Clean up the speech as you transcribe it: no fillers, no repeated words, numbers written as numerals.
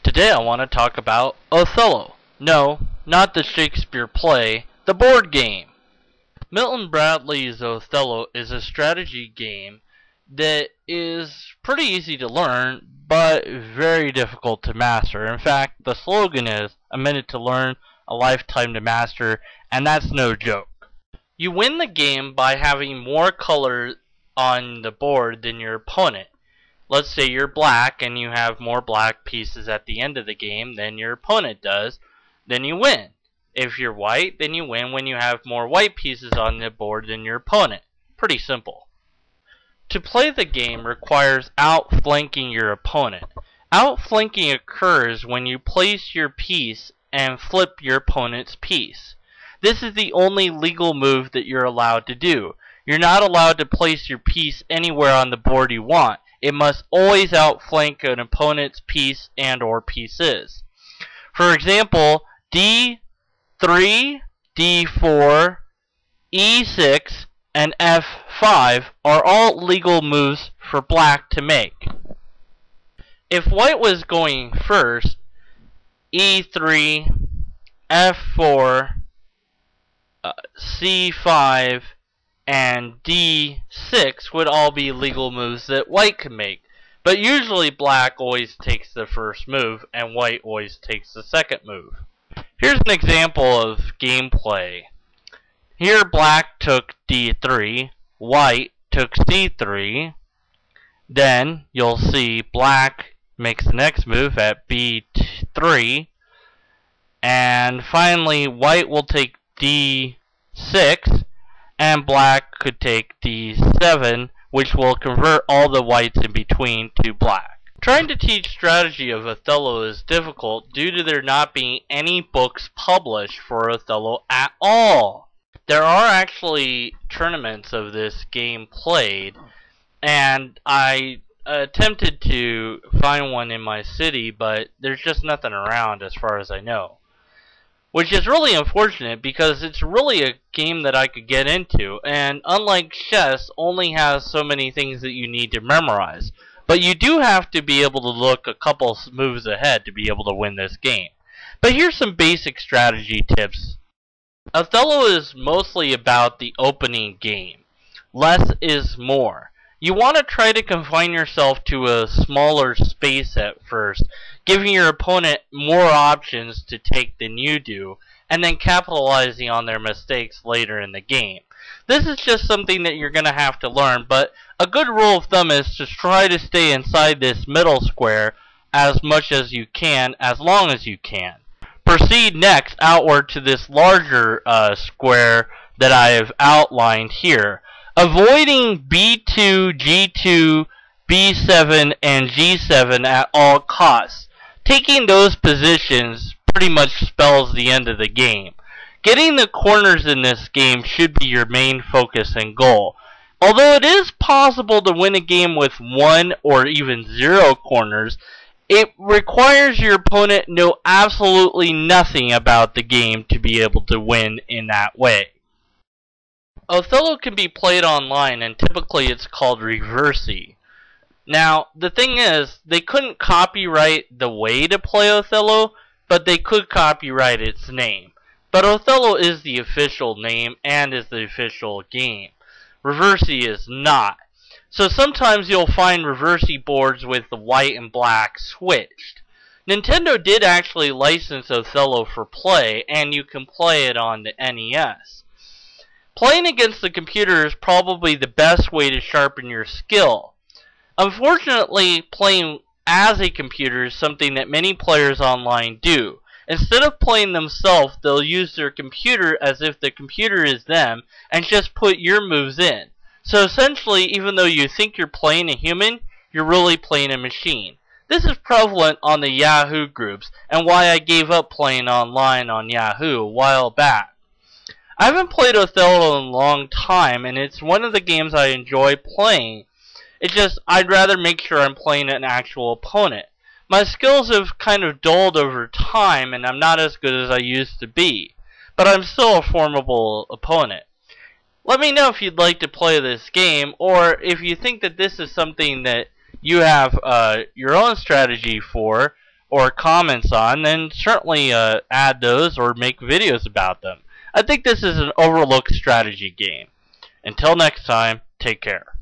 Today I want to talk about Othello. No, not the Shakespeare play, the board game. Milton Bradley's Othello is a strategy game that is pretty easy to learn, but very difficult to master. In fact, the slogan is, "A minute to learn, a lifetime to master," and that's no joke. You win the game by having more color on the board than your opponent. Let's say you're black and you have more black pieces at the end of the game than your opponent does, then you win. If you're white, then you win when you have more white pieces on the board than your opponent. Pretty simple. To play the game requires outflanking your opponent. Outflanking occurs when you place your piece and flip your opponent's piece. This is the only legal move that you're allowed to do. You're not allowed to place your piece anywhere on the board you want. It must always outflank an opponent's piece and or pieces. For example, D3, D4, E6, and F5 are all legal moves for black to make. If white was going first, E3, F4, C5, and D6 would all be legal moves that white can make. But usually black always takes the first move and white always takes the second move. Here's an example of gameplay. Here black took D3, white took C3. Then you'll see black makes the next move at B3. And finally white will take D6. And black could take D7, which will convert all the whites in between to black. Trying to teach strategy of Othello is difficult due to there not being any books published for Othello at all. There are actually tournaments of this game played, and I attempted to find one in my city, but there's just nothing around as far as I know. Which is really unfortunate because it's really a game that I could get into, and unlike chess, only has so many things that you need to memorize. But you do have to be able to look a couple moves ahead to be able to win this game. But here's some basic strategy tips. Othello is mostly about the opening game. Less is more. You want to try to confine yourself to a smaller space at first, giving your opponent more options to take than you do, and then capitalizing on their mistakes later in the game. This is just something that you're going to have to learn, but a good rule of thumb is to try to stay inside this middle square as much as you can, as long as you can. Proceed next outward to this larger square that I have outlined here, avoiding B2, G2, B7, and G7 at all costs. Taking those positions pretty much spells the end of the game. Getting the corners in this game should be your main focus and goal. Although it is possible to win a game with 1 or even 0 corners, it requires your opponent know absolutely nothing about the game to be able to win in that way. Othello can be played online, and typically it's called reversey. Now, the thing is, they couldn't copyright the way to play Othello, but they could copyright its name. But Othello is the official name and is the official game. Reversey is not. So sometimes you'll find reversey boards with the white and black switched. Nintendo did actually license Othello for play, and you can play it on the NES. Playing against the computer is probably the best way to sharpen your skill. Unfortunately, playing as a computer is something that many players online do. Instead of playing themselves, they'll use their computer as if the computer is them and just put your moves in. So essentially, even though you think you're playing a human, you're really playing a machine. This is prevalent on the Yahoo groups, and why I gave up playing online on Yahoo a while back. I haven't played Othello in a long time, and it's one of the games I enjoy playing. It's just, I'd rather make sure I'm playing an actual opponent. My skills have kind of dulled over time, and I'm not as good as I used to be. But I'm still a formidable opponent. Let me know if you'd like to play this game, or if you think that this is something that you have your own strategy for, or comments on, then certainly add those or make videos about them. I think this is an overlooked strategy game. Until next time, take care.